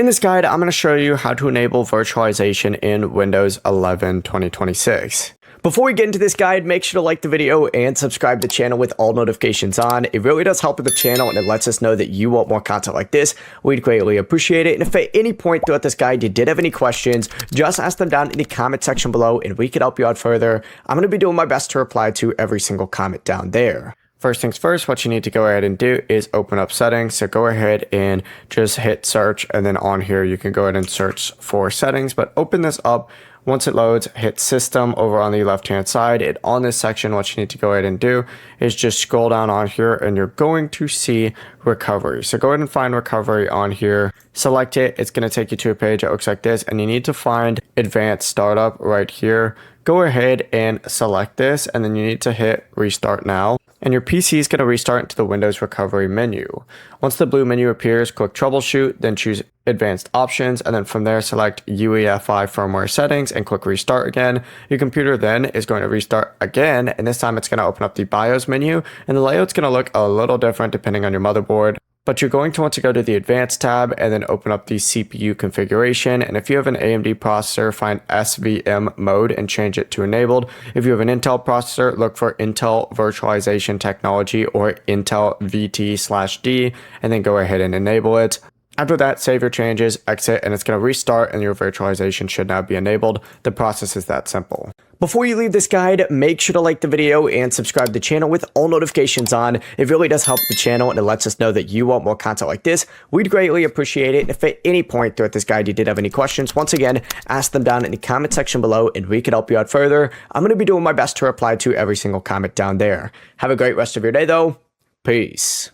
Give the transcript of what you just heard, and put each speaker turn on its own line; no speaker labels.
In this guide, I'm going to show you how to enable virtualization in Windows 11 2026. Before we get into this guide, make sure to like the video and subscribe to the channel with all notifications on. It really does help with the channel and it lets us know that you want more content like this. We'd greatly appreciate it. And if at any point throughout this guide you did have any questions, just ask them down in the comment section below and we can help you out further. I'm going to be doing my best to reply to every single comment down there. First things first, what you need to go ahead and do is open up settings. So go ahead and just hit search, and then on here you can go ahead and search for settings, but open this up. Once it loads, hit system over on the left hand side. And on this section, what you need to go ahead and do is just scroll down on here and you're going to see recovery. So go ahead and find recovery on here, select it. It's going to take you to a page that looks like this, and you need to find advanced startup right here. Go ahead and select this, and then you need to hit restart now. And your PC is going to restart into the Windows recovery menu. Once the blue menu appears, click troubleshoot, then choose advanced options, and then from there select UEFI firmware settings and click restart again. Your computer then is going to restart again, and this time it's going to open up the BIOS menu, and the layout's going to look a little different depending on your motherboard. But you're going to want to go to the Advanced tab and then open up the CPU configuration. And if you have an AMD processor, find SVM mode and change it to enabled. If you have an Intel processor, look for Intel Virtualization Technology or Intel VT/D, and then go ahead and enable it. After that, save your changes, exit, and it's going to restart and your virtualization should now be enabled. The process is that simple. Before you leave this guide, make sure to like the video and subscribe to the channel with all notifications on. It really does help the channel and it lets us know that you want more content like this. We'd greatly appreciate it. And if at any point throughout this guide you did have any questions, once again, ask them down in the comment section below and we can help you out further. I'm going to be doing my best to reply to every single comment down there. Have a great rest of your day though. Peace.